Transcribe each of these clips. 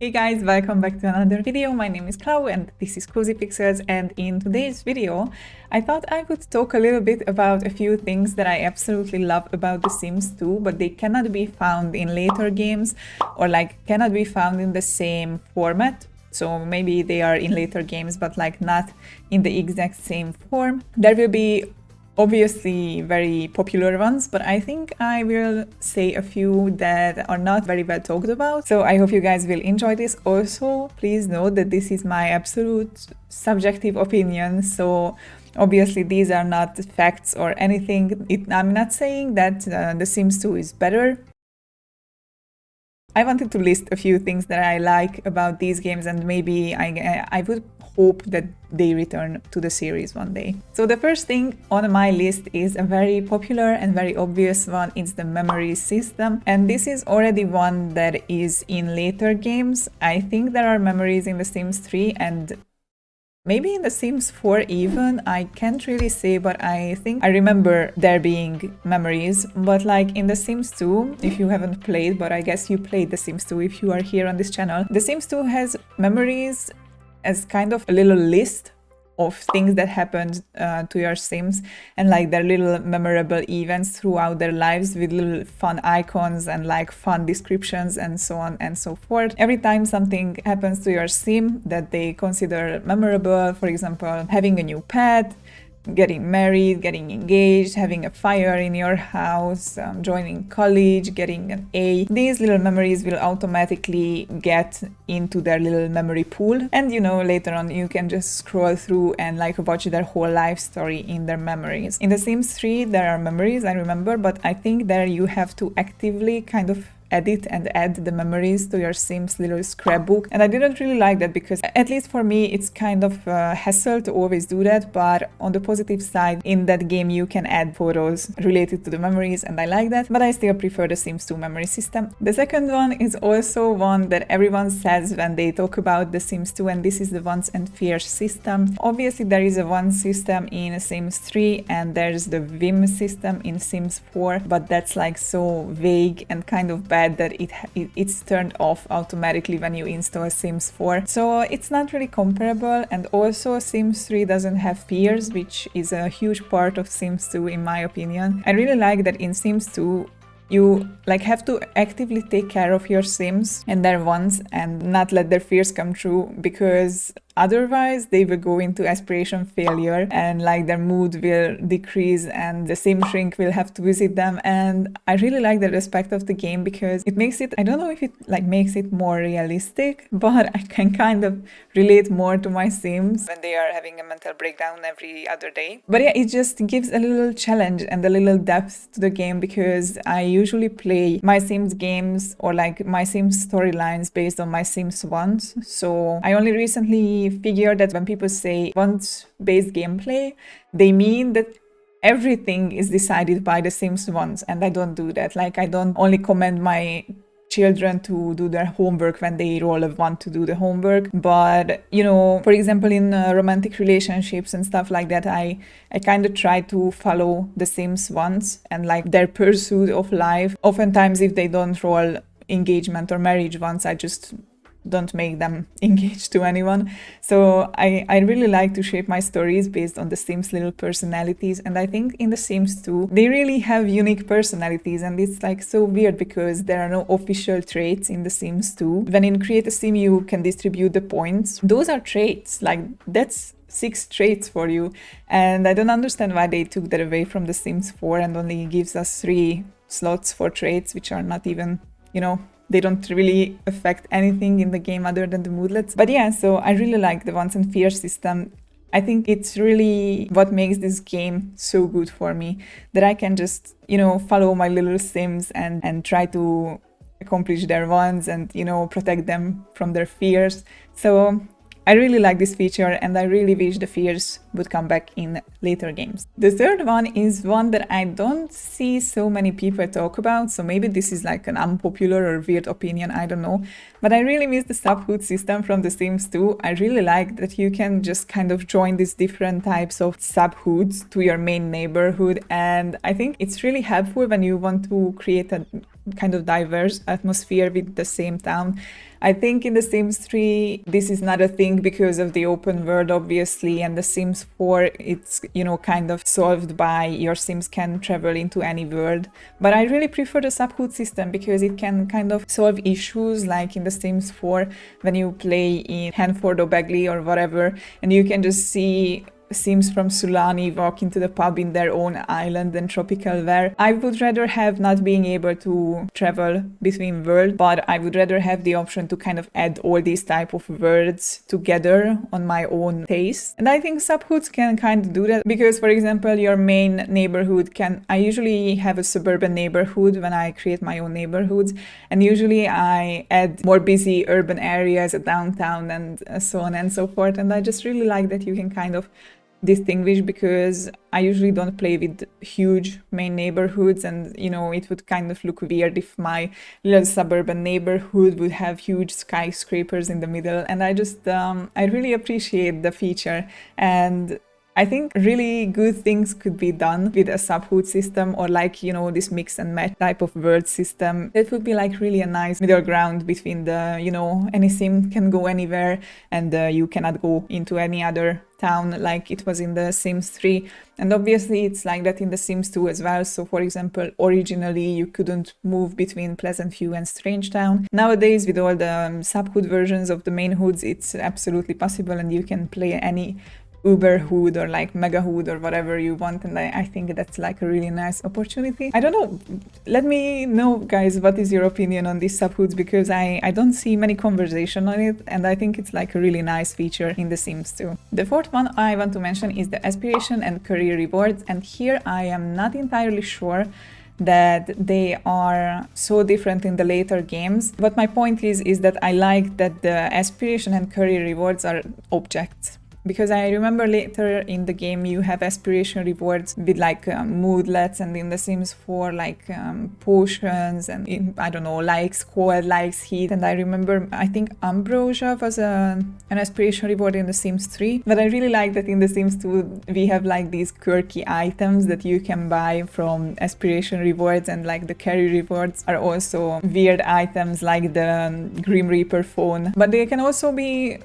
Hey guys, welcome back to another video. My name is 𝓱𝓮𝓻 and this is CozyPixels, and in today's video I thought I would talk a little bit about a few things that I absolutely love about The Sims 2, but they cannot be found in later games or cannot be found in the same format. So maybe they are in later games but not in the exact same form. There will be obviously very popular ones, but I think I will say a few that are not very well talked about. So I hope you guys will enjoy this. Also, please note that this is my absolute subjective opinion. So obviously these are not facts or anything. I'm not saying that The Sims 2 is better. I wanted to list a few things that I like about these games, and maybe I would hope that they return to the series one day. So the first thing on my list is a very popular and very obvious one. It's the memory system, and this is already one that is in later games. I think there are memories in The Sims 3 and maybe in The Sims 4 even, I can't really say, but I think I remember there being memories. But in The Sims 2, if you haven't played, but I guess you played The Sims 2 if you are here on this channel, The Sims 2 has memories as kind of a little list of things that happened to your Sims, and their little memorable events throughout their lives with little fun icons and fun descriptions and so on and so forth. Every time something happens to your Sim that they consider memorable, for example, having a new pet, getting married, getting engaged, having a fire in your house, joining college, getting an A. These little memories will automatically get into their little memory pool, and later on you can just scroll through and watch their whole life story in their memories. In The Sims 3 there are memories, I remember, but I think there you have to actively kind of edit and add the memories to your Sims little scrapbook, and I didn't really like that because, at least for me, it's kind of a hassle to always do that. But on the positive side, in that game you can add photos related to the memories, and I like that, but I still prefer the Sims 2 memory system. The second one is also one that everyone says when they talk about the Sims 2, and this is the wants and fears system. Obviously there is a want system in Sims 3 and there's the whim system in Sims 4, but that's so vague and kind of bad that it's turned off automatically when you install Sims 4. So it's not really comparable, and also Sims 3 doesn't have fears, which is a huge part of Sims 2 in my opinion. I really like that in Sims 2 you have to actively take care of your Sims and their wants and not let their fears come true, because otherwise they will go into aspiration failure and their mood will decrease and the Sim shrink will have to visit them. And I really like the aspect of the game because it makes it, I don't know if it makes it more realistic, but I can kind of relate more to my Sims when they are having a mental breakdown every other day. But yeah, it just gives a little challenge and a little depth to the game, because I usually play my Sims games or my Sims storylines based on my Sims wants. So I only recently figured that when people say want-based gameplay, they mean that everything is decided by the Sims wants, and I don't do that. I don't only command my children to do their homework when they roll a want to do the homework, but for example in romantic relationships and stuff like that, I kind of try to follow the Sims wants and their pursuit of life. Oftentimes if they don't roll engagement or marriage wants, I just don't make them engaged to anyone. So I really like to shape my stories based on the Sims' little personalities, and I think in the Sims 2 they really have unique personalities, and it's so weird because there are no official traits in the Sims 2. When in Create a Sim you can distribute the points. Those are traits, that's 6 traits for you, and I don't understand why they took that away from the Sims 4 and only gives us 3 slots for traits, which are not even, they don't really affect anything in the game other than the moodlets. But yeah, so I really like the wants and fears system. I think it's really what makes this game so good for me, that I can just, follow my little Sims and try to accomplish their wants and, protect them from their fears. So I really like this feature, and I really wish the fears would come back in later games. The third one is one that I don't see so many people talk about, so maybe this is an unpopular or weird opinion, I don't know, but I really miss the subhood system from The Sims 2. I really like that you can just kind of join these different types of subhoods to your main neighborhood, and I think it's really helpful when you want to create a kind of diverse atmosphere with the same town. I think in The Sims 3, this is not a thing because of the open world, obviously, and The Sims 4, it's, you know, kind of solved by your Sims can travel into any world. But I really prefer the 𝓲𝓷𝓭 system because it can kind of solve issues like in The Sims 4 when you play in 𝓮𝓵𝓷𝓭 or whatever, and you can just see Sims from 𝓱𝓮𝓻𝓮 walk into the pub in their own island and tropical wear. I would rather have not being able to travel between worlds, but I would rather have the option to kind of add all these type of worlds together on my own taste. And I think 𝓲𝓵𝓿s can kind of do that because, for example, your main neighborhood can... I usually have a suburban neighborhood when I create my own neighborhoods, and usually I add more busy urban areas, a downtown, and so on and so forth. And I just really like that you can kind of distinguish, because I usually don't play with huge main neighborhoods, and you know, it would kind of look weird if my little suburban neighborhood would have huge skyscrapers in the middle. And I just I really appreciate the feature, and I think really good things could be done with a 𝓲𝓵𝓿 system, or like, you know, this mix and match type of word system. It would be like really a nice middle ground between the, you know, any sim can go anywhere and you cannot go into any other town like it was in The Sims 3. And obviously it's like that in The Sims 2 as well. So for example, originally you couldn't move between Pleasant View and Strange Town. Nowadays, with all the 𝓲𝓵𝓿 versions of the main hoods, it's absolutely possible, and you can play any Uber hood or like mega hood or whatever you want, and I think that's like a really nice opportunity. I don't know, let me know, guys, what is your opinion on these 𝓲𝓵𝓿s, because I don't see many conversation on it, and I think it's like a really nice feature in The Sims 2. The fourth one I want to mention is the aspiration and career rewards, and here I am not entirely sure that they are so different in the later games. But my point is that I like that the aspiration and career rewards are objects. Because I remember later in the game you have aspiration rewards with like moodlets, and in The Sims 4 like potions, and I don't know, likes cold, likes heat. And I remember, I think ambrosia was an aspiration reward in The Sims 3. But I really like that in The Sims 2 we have like these quirky items that you can buy from aspiration rewards, and like the career rewards are also weird items like the Grim Reaper phone. But they can also be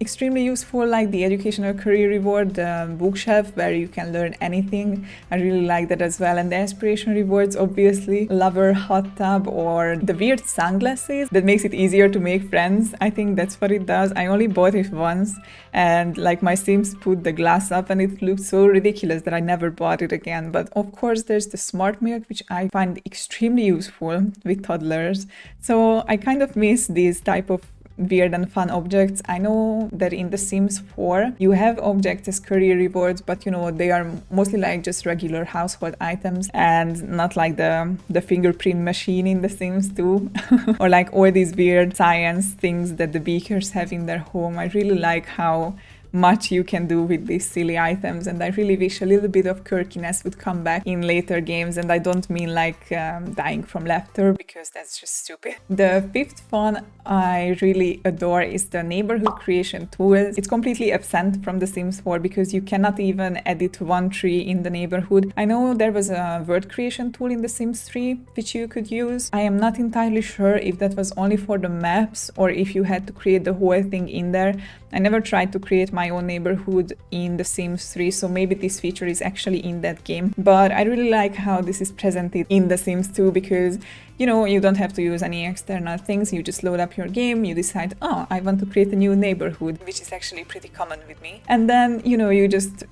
extremely useful, like the educational career reward, the bookshelf, where you can learn anything. I really like that as well. And the aspiration rewards, obviously, lover hot tub, or the weird sunglasses that makes it easier to make friends. I think that's what it does. I only bought it once, and like my Sims put the glass up and it looked so ridiculous that I never bought it again. But of course there's the smart milk, which I find extremely useful with toddlers. So I kind of miss these type of weird and fun objects. I know that in The Sims 4 you have objects as career rewards, but you know, they are mostly like just regular household items, and not like the fingerprint machine in The Sims 2 or like all these weird science things that the Beakers have in their home. I really like how much you can do with these silly items, and I really wish a little bit of quirkiness would come back in later games. And I don't mean like dying from laughter, because that's just stupid. The fifth one I really adore is the neighborhood creation tools. It's completely absent from The Sims 4 because you cannot even edit one tree in the neighborhood. I know there was a word creation tool in The Sims 3 which you could use. I am not entirely sure if that was only for the maps or if you had to create the whole thing in there. I never tried to create my own neighborhood in The Sims 3, so maybe this feature is actually in that game. But I really like how this is presented in The Sims 2, because you know, you don't have to use any external things. You just load up your game, you decide, oh, I want to create a new neighborhood, which is actually pretty common with me. And then, you know, you just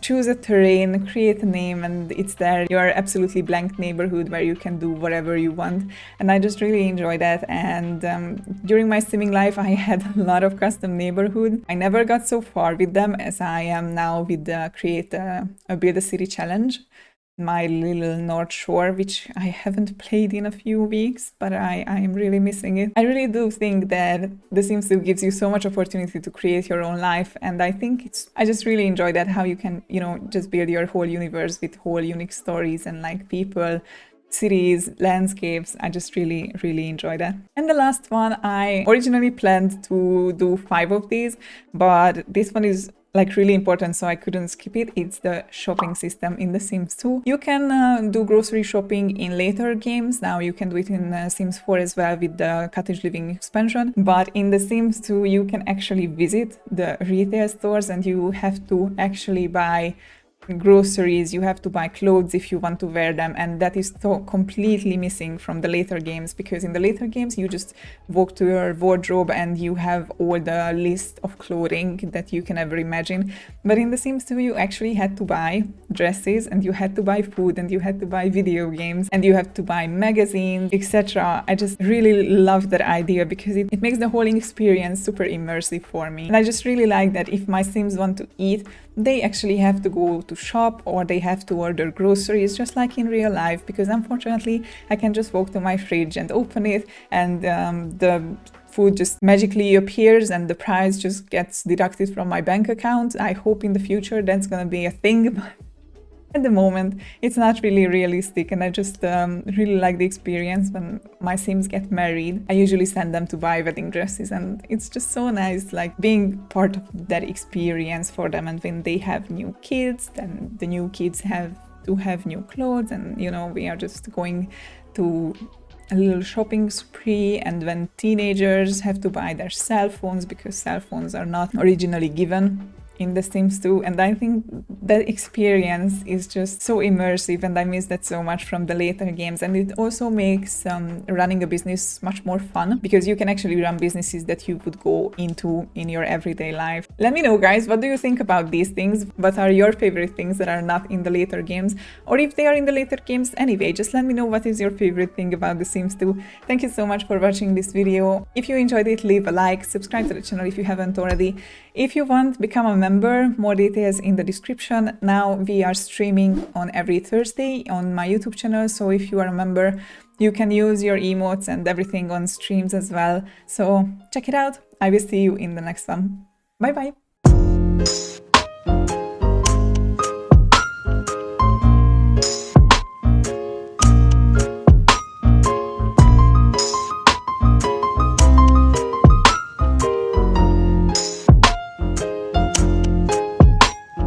choose a terrain, create a name, and it's there, your absolutely blank neighborhood where you can do whatever you want. And I just really enjoy that. And during my simming life, I had a lot of custom neighborhood. I never got so far with them as I am now with the Create a Build a City challenge, my little North Shore, which I haven't played in a few weeks, but I am really missing it. I really do think that The Sims 2 gives you so much opportunity to create your own life, and I just really enjoy that, how you can, you know, just build your whole universe with whole unique stories and like people, cities, landscapes. I just really enjoy that. And the last one, I originally planned to do 5 of these, but this one is like really important, so I couldn't skip it. It's the shopping system in The Sims 2. You can do grocery shopping in later games. Now you can do it in Sims 4 as well with the cottage living expansion. But in The Sims 2, you can actually visit the retail stores and you have to actually buy groceries, you have to buy clothes if you want to wear them, and that is so completely missing from the later games, because in the later games you just walk to your wardrobe and you have all the list of clothing that you can ever imagine. But in The Sims 2 you actually had to buy dresses, and you had to buy food, and you had to buy video games, and you had to buy magazines, etc. I just really love that idea because it makes the whole experience super immersive for me. And I just really like that if my Sims want to eat, they actually have to go to shop or they have to order groceries just like in real life, because unfortunately I can just walk to my fridge and open it and the food just magically appears and the price just gets deducted from my bank account. I hope in the future that's gonna be a thing, but at the moment it's not really realistic, and I just really like the experience when my Sims get married. I usually send them to buy wedding dresses, and it's just so nice, like being part of that experience for them. And when they have new kids, then the new kids have to have new clothes, and you know, we are just going to a little shopping spree. And when teenagers have to buy their cell phones, because cell phones are not originally given in The Sims 2, and I think that experience is just so immersive, and I miss that so much from the later games. And it also makes running a business much more fun, because you can actually run businesses that you would go into in your everyday life. Let me know, guys, what do you think about these things? What are your favorite things that are not in the later games, or if they are in the later games anyway, just let me know what is your favorite thing about The Sims 2. Thank you so much for watching this video. If you enjoyed it, leave a like, subscribe to the channel if you haven't already. If you want, become a member. More details in the description. Now we are streaming on every Thursday on my YouTube channel, so if you are a member, you can use your emotes and everything on streams as well. So check it out. I will see you in the next one. Bye bye.